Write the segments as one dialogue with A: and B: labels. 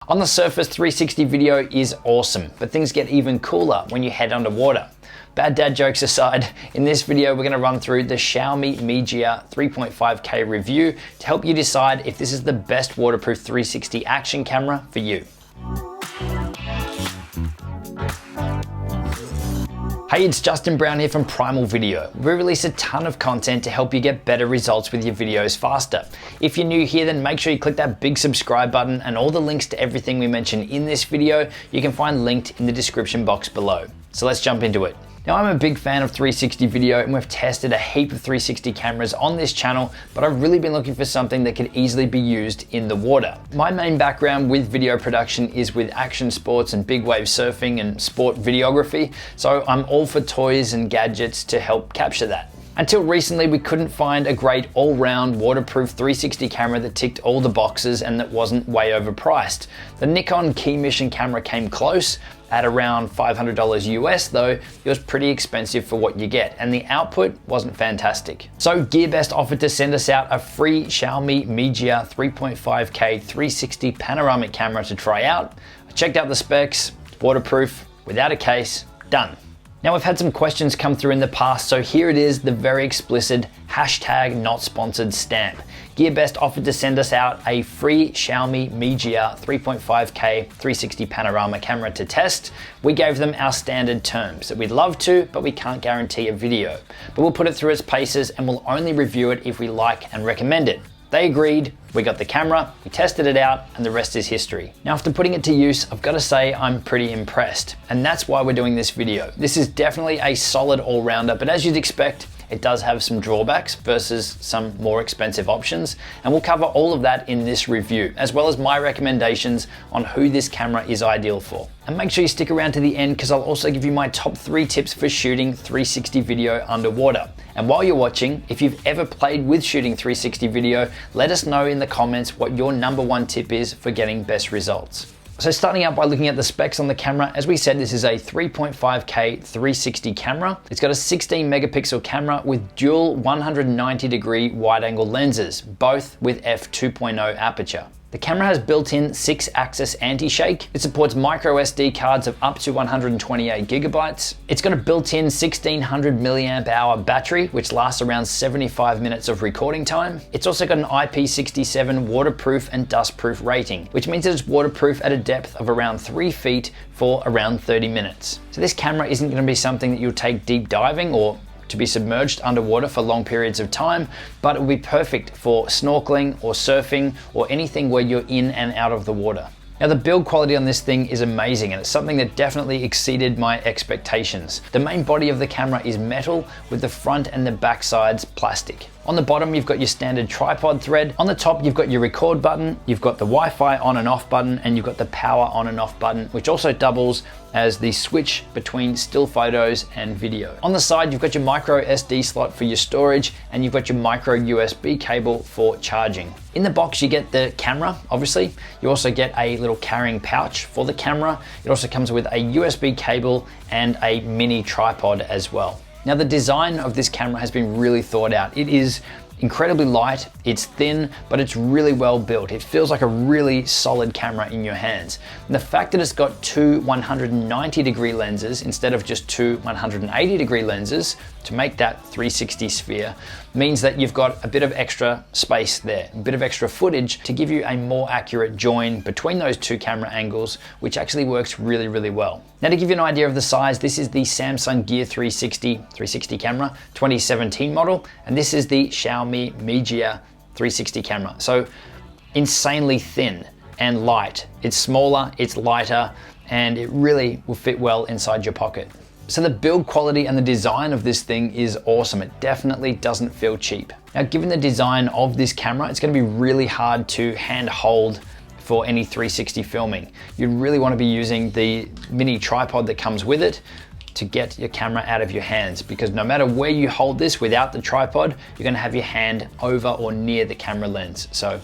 A: On the surface, 360 video is awesome, but things get even cooler when you head underwater. Bad dad jokes aside, in this video we're going to run through the Xiaomi Mijia 3.5K review to help you decide if this is the best waterproof 360 action camera for you. Hey, it's Justin Brown here from Primal Video. We release a ton of content to help you get better results with your videos faster. If you're new here, then make sure you click that big subscribe button, and all the links to everything we mention in this video you can find linked in the description box below. So let's jump into it. Now, I'm a big fan of 360 video and we've tested a heap of 360 cameras on this channel, but I've really been looking for something that could easily be used in the water. My main background with video production is with action sports and big wave surfing and sport videography, so I'm all for toys and gadgets to help capture that. Until recently, we couldn't find a great all-round waterproof 360 camera that ticked all the boxes and that wasn't way overpriced. The Nikon Keymission camera came close at around $500 US, though it was pretty expensive for what you get, and the output wasn't fantastic. So GearBest offered to send us out a free Xiaomi Mijia 3.5K 360 panoramic camera to try out. I checked out the specs, waterproof, without a case, done. Now, we've had some questions come through in the past, so here it is, the very explicit #NotSponsored stamp. GearBest offered to send us out a free Xiaomi Mijia 3.5K 360 panorama camera to test. We gave them our standard terms that we'd love to, but we can't guarantee a video. But we'll put it through its paces and we'll only review it if we like and recommend it. They agreed, we got the camera, we tested it out, and the rest is history. Now, after putting it to use, I've got to say I'm pretty impressed, and that's why we're doing this video. This is definitely a solid all-rounder, but as you'd expect, it does have some drawbacks versus some more expensive options, and we'll cover all of that in this review, as well as my recommendations on who this camera is ideal for. And make sure you stick around to the end, because I'll also give you my top 3 tips for shooting 360 video underwater. And while you're watching, if you've ever played with shooting 360 video, let us know in the comments what your #1 tip is for getting best results. So starting out by looking at the specs on the camera, as we said, this is a 3.5K 360 camera. It's got a 16 megapixel camera with dual 190-degree wide-angle lenses, both with f2.0 aperture. The camera has built-in 6-axis anti-shake. It supports micro SD cards of up to 128 gigabytes. It's got a built-in 1600 milliamp hour battery, which lasts around 75 minutes of recording time. It's also got an IP67 waterproof and dustproof rating, which means that it's waterproof at a depth of around 3 feet for around 30 minutes. So this camera isn't going to be something that you'll take deep diving or to be submerged underwater for long periods of time, but it will be perfect for snorkeling or surfing or anything where you're in and out of the water. Now, the build quality on this thing is amazing, and it's something that definitely exceeded my expectations. The main body of the camera is metal with the front and the back sides plastic. On the bottom, you've got your standard tripod thread. On the top, you've got your record button, you've got the Wi-Fi on and off button, and you've got the power on and off button, which also doubles as the switch between still photos and video. On the side, you've got your micro SD slot for your storage, and you've got your micro USB cable for charging. In the box, you get the camera, obviously. You also get a little carrying pouch for the camera. It also comes with a USB cable and a mini tripod as well. Now, the design of this camera has been really thought out. It is incredibly light, it's thin, but it's really well built. It feels like a really solid camera in your hands. And the fact that it's got 2 190-degree lenses instead of just 2 180-degree lenses to make that 360 sphere means that you've got a bit of extra space there, a bit of extra footage to give you a more accurate join between those 2 camera angles, which actually works really, really well. Now, to give you an idea of the size, this is the Samsung Gear 360 camera, 2017 model, and this is the Xiaomi Mijia 360 camera. So insanely thin and light. It's smaller, it's lighter, and it really will fit well inside your pocket. So the build quality and the design of this thing is awesome. It definitely doesn't feel cheap. Now, given the design of this camera, it's going to be really hard to hand hold for any 360 filming. You really want to be using the mini tripod that comes with it to get your camera out of your hands, because no matter where you hold this without the tripod, you're going to have your hand over or near the camera lens. So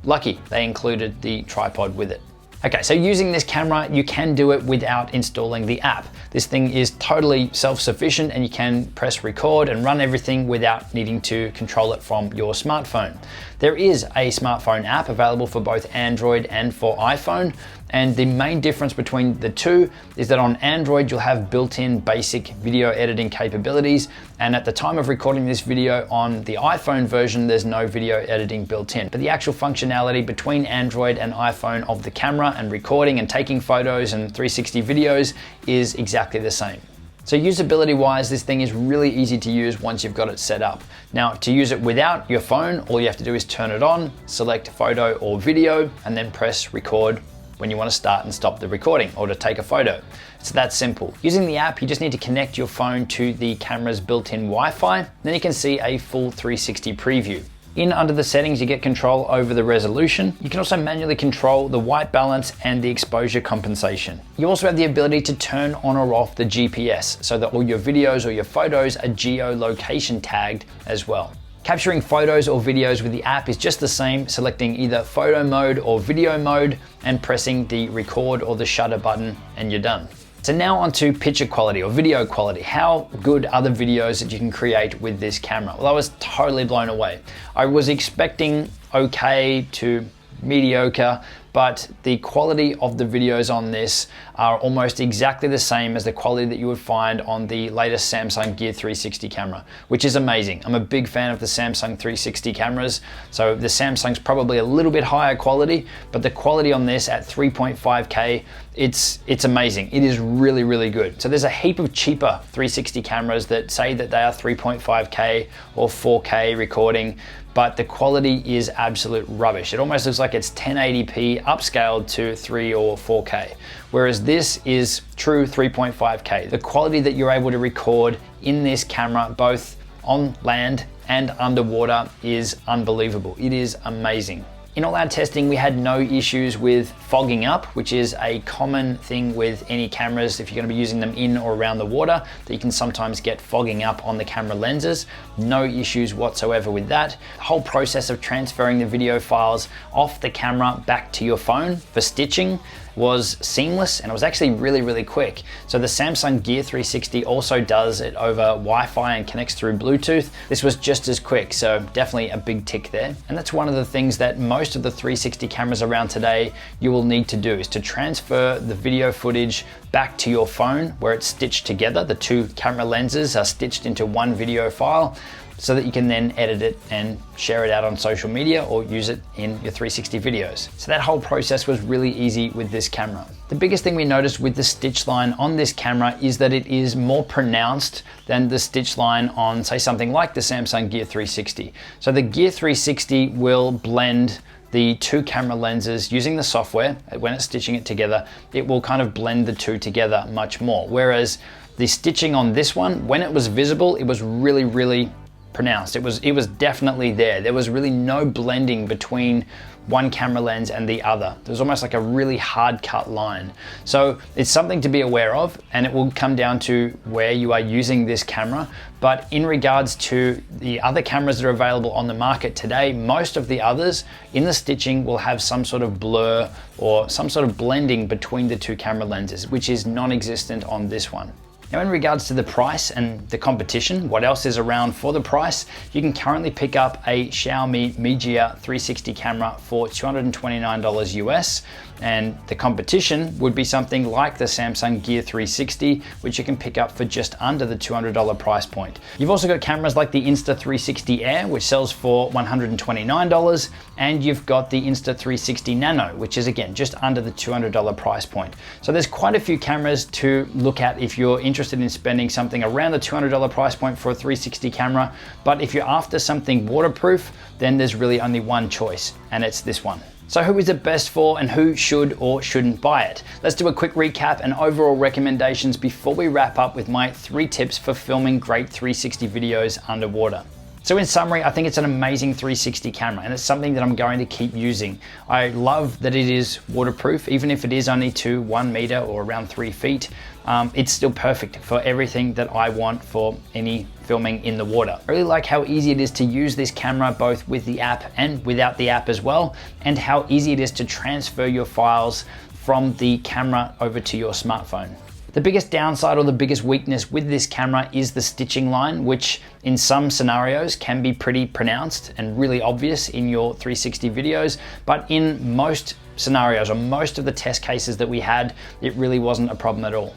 A: lucky they included the tripod with it. Okay, so using this camera, you can do it without installing the app. This thing is totally self-sufficient and you can press record and run everything without needing to control it from your smartphone. There is a smartphone app available for both Android and for iPhone. And the main difference between the two is that on Android, you'll have built-in basic video editing capabilities. And at the time of recording this video on the iPhone version, there's no video editing built in. But the actual functionality between Android and iPhone of the camera and recording and taking photos and 360 videos is exactly the same. So usability wise, this thing is really easy to use once you've got it set up. Now, to use it without your phone, all you have to do is turn it on, select photo or video, and then press record when you want to start and stop the recording or to take a photo. It's that simple. Using the app, you just need to connect your phone to the camera's built-in Wi-Fi. Then you can see a full 360 preview. Under the settings, you get control over the resolution. You can also manually control the white balance and the exposure compensation. You also have the ability to turn on or off the GPS so that all your videos or your photos are geolocation tagged as well. Capturing photos or videos with the app is just the same, selecting either photo mode or video mode and pressing the record or the shutter button and you're done. So now onto picture quality or video quality. How good are the videos that you can create with this camera? Well, I was totally blown away. I was expecting okay to mediocre, but the quality of the videos on this are almost exactly the same as the quality that you would find on the latest Samsung Gear 360 camera, which is amazing. I'm a big fan of the Samsung 360 cameras, so the Samsung's probably a little bit higher quality, but the quality on this at 3.5K, it's amazing. It is really, really good. So there's a heap of cheaper 360 cameras that say that they are 3.5K or 4K recording, but the quality is absolute rubbish. It almost looks like it's 1080p upscaled to 3 or 4K, whereas this is true 3.5K. The quality that you're able to record in this camera, both on land and underwater, is unbelievable. It is amazing. In all our testing, we had no issues with fogging up, which is a common thing with any cameras if you're going to be using them in or around the water, that you can sometimes get fogging up on the camera lenses. No issues whatsoever with that. The whole process of transferring the video files off the camera back to your phone for stitching was seamless, and it was actually really, really quick. So the Samsung Gear 360 also does it over Wi-Fi and connects through Bluetooth. This was just as quick, so definitely a big tick there. And that's one of the things that most of the 360 cameras around today you will need to do, is to transfer the video footage back to your phone where it's stitched together. The two camera lenses are stitched into one video file, so that you can then edit it and share it out on social media or use it in your 360 videos. So that whole process was really easy with this camera. The biggest thing we noticed with the stitch line on this camera is that it is more pronounced than the stitch line on, say, something like the Samsung Gear 360. So the Gear 360 will blend the two camera lenses using the software. When it's stitching it together, it will kind of blend the two together much more. Whereas the stitching on this one, when it was visible, it was really, really pronounced. It was definitely there. There was really no blending between one camera lens and the other. There was almost like a really hard cut line. So it's something to be aware of, and it will come down to where you are using this camera. But in regards to the other cameras that are available on the market today, most of the others in the stitching will have some sort of blur or some sort of blending between the two camera lenses, which is non-existent on this one. Now, in regards to the price and the competition, what else is around for the price? You can currently pick up a Xiaomi Mijia 360 camera for $229 US, and the competition would be something like the Samsung Gear 360, which you can pick up for just under the $200 price point. You've also got cameras like the Insta360 Air, which sells for $129, and you've got the Insta360 Nano, which is again just under the $200 price point. So there's quite a few cameras to look at if you're interested in spending something around the $200 price point for a 360 camera. But if you're after something waterproof, then there's really only one choice, and it's this one. So who is it best for and who should or shouldn't buy it? Let's do a quick recap and overall recommendations before we wrap up with my 3 tips for filming great 360 videos underwater. So in summary, I think it's an amazing 360 camera, and it's something that I'm going to keep using. I love that it is waterproof, even if it is only to 1 meter or around 3 feet. It's still perfect for everything that I want for any filming in the water. I really like how easy it is to use this camera both with the app and without the app as well, and how easy it is to transfer your files from the camera over to your smartphone. The biggest downside or the biggest weakness with this camera is the stitching line, which in some scenarios can be pretty pronounced and really obvious in your 360 videos, but in most scenarios or most of the test cases that we had, it really wasn't a problem at all.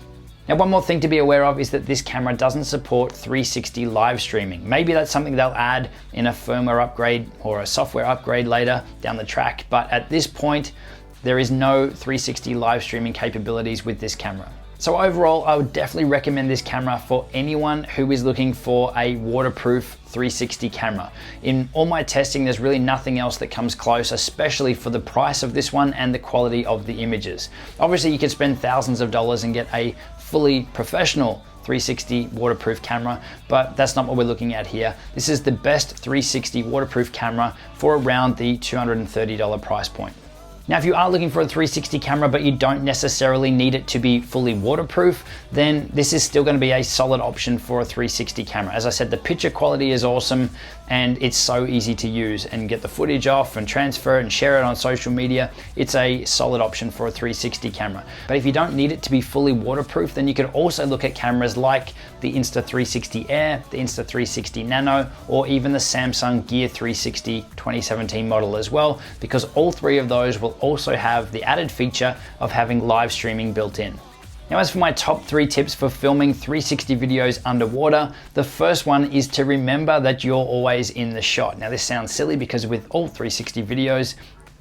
A: Now, one more thing to be aware of is that this camera doesn't support 360 live streaming. Maybe that's something they'll add in a firmware upgrade or a software upgrade later down the track, but at this point, there is no 360 live streaming capabilities with this camera. So overall, I would definitely recommend this camera for anyone who is looking for a waterproof 360 camera. In all my testing, there's really nothing else that comes close, especially for the price of this one and the quality of the images. Obviously, you could spend thousands of dollars and get a fully professional 360 waterproof camera, but that's not what we're looking at here. This is the best 360 waterproof camera for around the $230 price point. Now, if you are looking for a 360 camera, but you don't necessarily need it to be fully waterproof, then this is still going to be a solid option for a 360 camera. As I said, the picture quality is awesome and it's so easy to use and get the footage off and transfer it and share it on social media. It's a solid option for a 360 camera. But if you don't need it to be fully waterproof, then you could also look at cameras like the Insta360 Air, the Insta360 Nano, or even the Samsung Gear 360 2017 model as well, because all three of those will also have the added feature of having live streaming built in. Now, as for my top 3 tips for filming 360 videos underwater, the first one is to remember that you're always in the shot. Now, this sounds silly because with all 360 videos,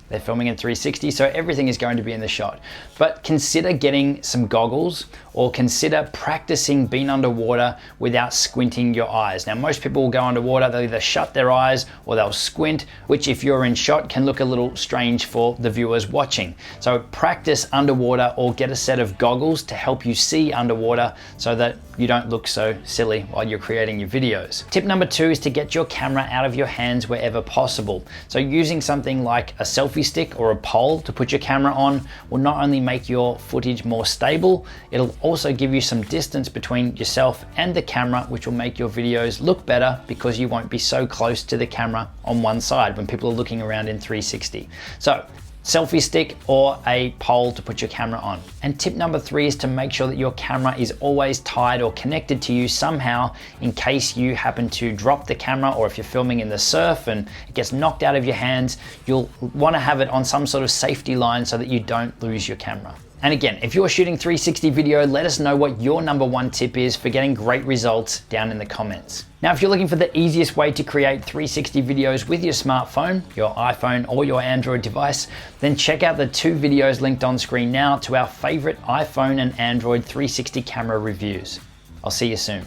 A: they're filming in 360, so everything is going to be in the shot. But consider getting some goggles or consider practicing being underwater without squinting your eyes. Now, most people will go underwater, they'll either shut their eyes or they'll squint, which if you're in shot can look a little strange for the viewers watching. So practice underwater or get a set of goggles to help you see underwater so that you don't look so silly while you're creating your videos. Tip number 2 is to get your camera out of your hands wherever possible. So using something like a selfie stick or a pole to put your camera on will not only make your footage more stable, it'll also give you some distance between yourself and the camera, which will make your videos look better because you won't be so close to the camera on one side when people are looking around in 360. So selfie stick or a pole to put your camera on. And tip number 3 is to make sure that your camera is always tied or connected to you somehow in case you happen to drop the camera, or if you're filming in the surf and it gets knocked out of your hands, you'll want to have it on some sort of safety line so that you don't lose your camera. And again, if you're shooting 360 video, let us know what your number 1 tip is for getting great results down in the comments. Now, if you're looking for the easiest way to create 360 videos with your smartphone, your iPhone or your Android device, then check out the 2 videos linked on screen now to our favorite iPhone and Android 360 camera reviews. I'll see you soon.